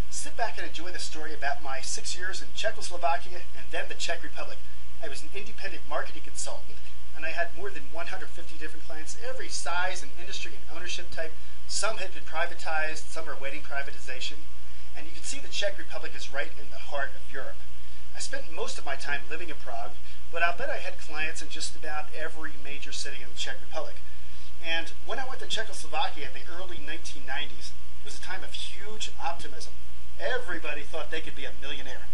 Sit back and enjoy the story about my 6 years in Czechoslovakia and then the Czech Republic. I was an independent marketing consultant, and I had more than 150 different clients, every size and industry and ownership type. Some had been privatized, some are awaiting privatization, and you can see the Czech Republic is right in the heart of Europe. I spent most of my time living in Prague, but I'll bet I had clients in just about every major city in the Czech Republic. And when I went to Czechoslovakia in the early 1990s, it was a time of huge optimism. Everybody thought they could be a millionaire.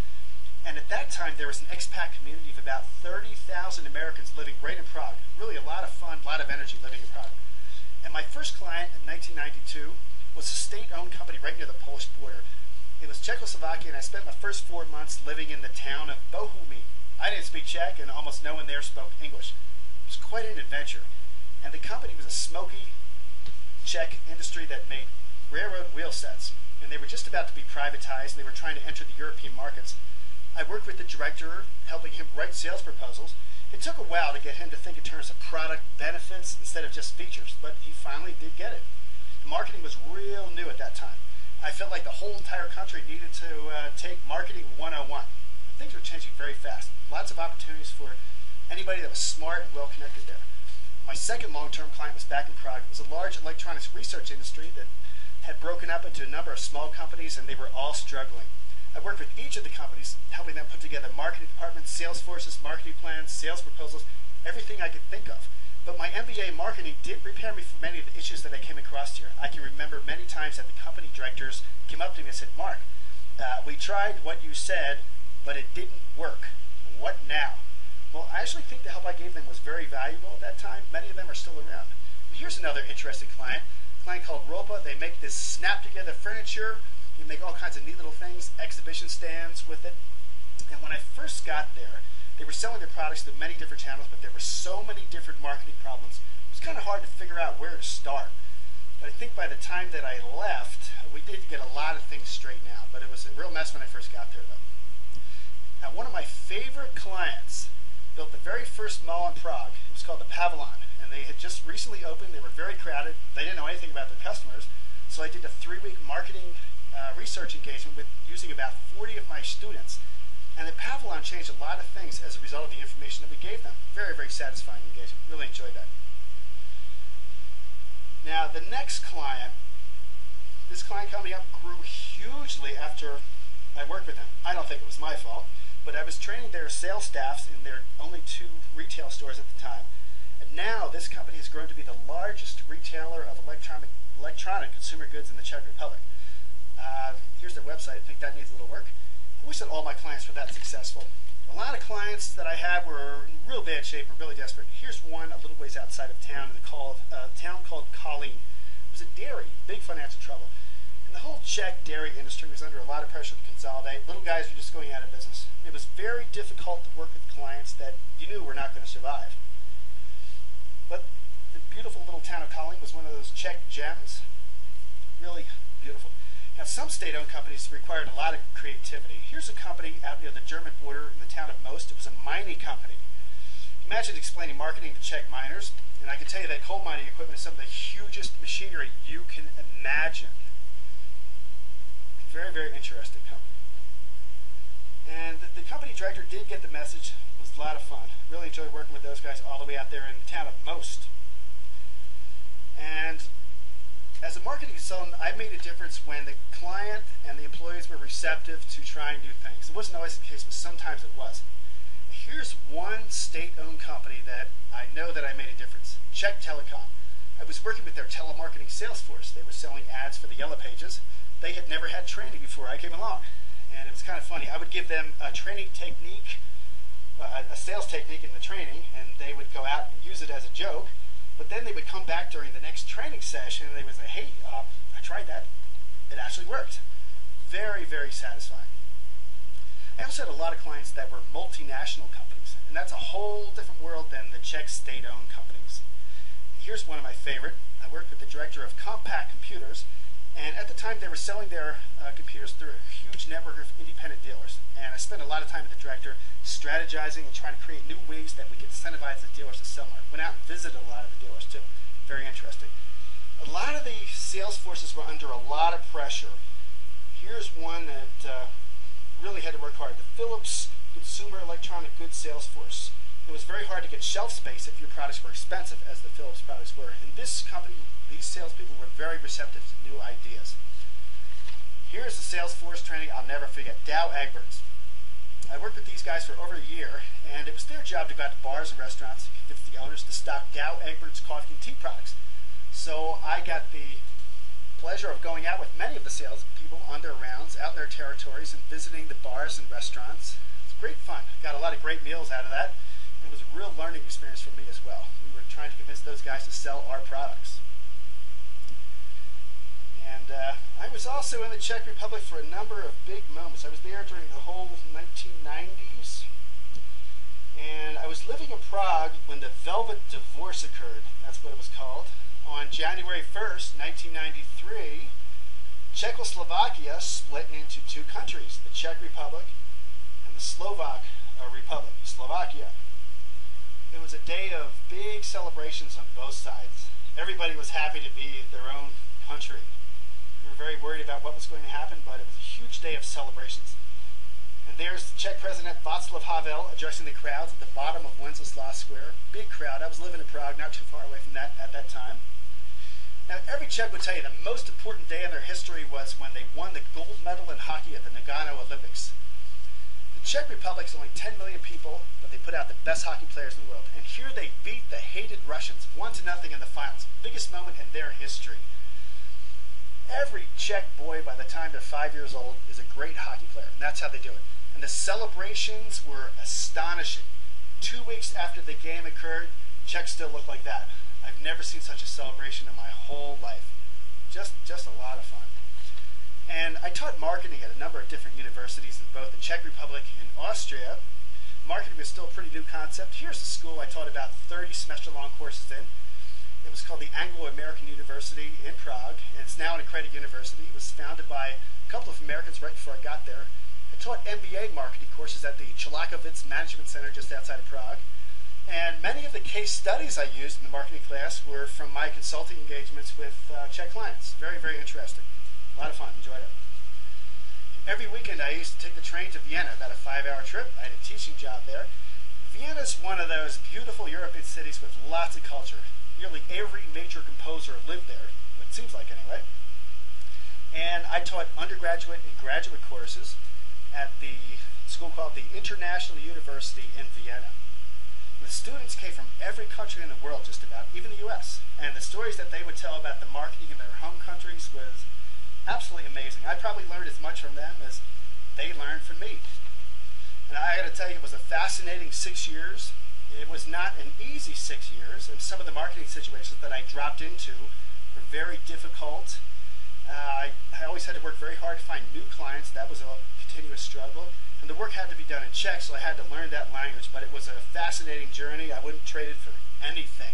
And at that time, there was an expat community of about 30,000 Americans living right in Prague. Really a lot of fun, a lot of energy living in Prague. And my first client in 1992 was a state-owned company right near the Polish border. It was Czechoslovakia, and I spent my first 4 months living in the town of Bohumín. I didn't speak Czech, and almost no one there spoke English. It was quite an adventure. And the company was a smoky Czech industry that made railroad wheel sets. And they were just about to be privatized, and they were trying to enter the European markets. I worked with the director, helping him write sales proposals. It took a while to get him to think in terms of product benefits instead of just features, but he finally did get it. Marketing was real new at that time. I felt like the whole entire country needed to take Marketing 101. Things were changing very fast. Lots of opportunities for anybody that was smart and well connected there. My second long-term client was back in Prague. It was a large electronics research industry that had broken up into a number of small companies, and they were all struggling. I worked with each of the companies, helping them put together marketing departments, sales forces, marketing plans, sales proposals, everything I could think of. But my MBA in marketing did prepare me for many of the issues that I came across here. I can remember many times that the company directors came up to me and said, "Mark, we tried what you said, but it didn't work. What now?" Well, I actually think the help I gave them was very valuable at that time. Many of them are still around. And here's another interesting client. A client called Ropa. They make this snap-together furniture. You make all kinds of neat little things, exhibition stands with it. And when I first got there, they were selling their products through many different channels, but there were so many different marketing problems. It was kind of hard to figure out where to start. But I think by the time that I left, we did get a lot of things straightened out. But it was a real mess when I first got there, though. Now, one of my favorite clients built the very first mall in Prague. It was called the Pavilion, and they had just recently opened. They were very crowded. They didn't know anything about their customers, so I did a 3-week marketing research engagement with using about 40 of my students. And the Pavilion changed a lot of things as a result of the information that we gave them. Very, very satisfying engagement. Really enjoyed that. Now, the next client, this client coming up grew hugely after I worked with them. I don't think it was my fault, but I was training their sales staffs in their only 2 retail stores at the time. And now this company has grown to be the largest retailer of electronic consumer goods in the Czech Republic. Here's their website. I think that needs a little work. I wish that all my clients were that successful. A lot of clients that I had were in real bad shape and really desperate. Here's one a little ways outside of town in a town called Kolín. It was a dairy, big financial trouble. And the whole Czech dairy industry was under a lot of pressure to consolidate. Little guys were just going out of business. It was very difficult to work with clients that you knew were not going to survive. But the beautiful little town of Kolín was one of those Czech gems. Really beautiful. Now, some state-owned companies required a lot of creativity. Here's a company out near the German border in the town of Most. It was a mining company. Imagine explaining marketing to Czech miners, and I can tell you that coal mining equipment is some of the hugest machinery you can imagine. Very, very interesting company. And the company director did get the message. It was a lot of fun. Really enjoyed working with those guys all the way out there in the town of Most. And as a marketing consultant, I made a difference when the client and the employees were receptive to trying new things. It wasn't always the case, but sometimes it was. Here's one state-owned company that I know that I made a difference. Czech Telecom. I was working with their telemarketing sales force. They were selling ads for the Yellow Pages. They had never had training before I came along. And it was kind of funny. I would give them a training technique, a sales technique in the training, and they would go out and use it as a joke. But then they would come back during the next training session and they would say, "Hey, I tried that. It actually worked." Very, very satisfying. I also had a lot of clients that were multinational companies, and that's a whole different world than the Czech state-owned companies. Here's one of my favorite. I worked with the director of Compact Computers, and at the time they were selling their computers through a huge network of independent dealers. And I spent a lot of time with the director strategizing and trying to create new ways that we could incentivize the dealers to sell more. Went out and visited a lot of the dealers too. Very interesting. A lot of the sales forces were under a lot of pressure. Here's one that really had to work hard. The Philips Consumer Electronic Goods Sales Force. It was very hard to get shelf space if your products were expensive, as the Philips products were. In this company, these salespeople were very receptive to new ideas. Here's the sales force training I'll never forget. Dow Egberts. I worked with these guys for over a year, and it was their job to go out to bars and restaurants and convince the owners to stock Dow Egberts coffee and tea products. So I got the pleasure of going out with many of the salespeople on their rounds, out in their territories, and visiting the bars and restaurants. It was great fun. Got a lot of great meals out of that. It was a real learning experience for me as well. We were trying to convince those guys to sell our products. And I was also in the Czech Republic for a number of big moments. I was there during the whole 1990s. And I was living in Prague when the Velvet Divorce occurred. That's what it was called. On January 1st, 1993, Czechoslovakia split into two countries, the Czech Republic and the Slovak Republic, Slovakia. It was a day of big celebrations on both sides. Everybody was happy to be their own country. We were very worried about what was going to happen, but it was a huge day of celebrations. And there's the Czech President Václav Havel addressing the crowds at the bottom of Wenceslas Square. Big crowd. I was living in Prague, not too far away from that at that time. Now, every Czech would tell you the most important day in their history was when they won the gold medal in hockey at the Nagano Olympics. The Czech Republic is only 10 million people, but they put out the best hockey players in the world. And here they beat the hated Russians 1-0 in the finals. Biggest moment in their history. Every Czech boy, by the time they're 5 years old, is a great hockey player, and that's how they do it. And the celebrations were astonishing. 2 weeks after the game occurred, Czechs still look like that. I've never seen such a celebration in my whole life. Just a lot of fun. And I taught marketing at a number of different universities in both the Czech Republic and Austria. Marketing was still a pretty new concept. Here's the school I taught about 30 semester-long courses in. It was called the Anglo-American University in Prague, and it's now an accredited university. It was founded by a couple of Americans right before I got there. I taught MBA marketing courses at the Czechoslovakia Management Center just outside of Prague. And many of the case studies I used in the marketing class were from my consulting engagements with Czech clients. Very, very interesting. A lot of fun. Enjoyed it. Every weekend I used to take the train to Vienna, about a 5-hour trip. I had a teaching job there. Vienna's one of those beautiful European cities with lots of culture. Nearly every major composer lived there, it seems like anyway. And I taught undergraduate and graduate courses at the school called the International University in Vienna. The students came from every country in the world, just about, even the U.S. And the stories that they would tell about the marketing in their home countries was absolutely amazing. I probably learned as much from them as they learned from me. And I got to tell you, it was a fascinating 6 years. It was not an easy 6 years, and some of the marketing situations that I dropped into were very difficult. I always had to work very hard to find new clients. That was a continuous struggle. And the work had to be done in Czech, so I had to learn that language. But it was a fascinating journey. I wouldn't trade it for anything.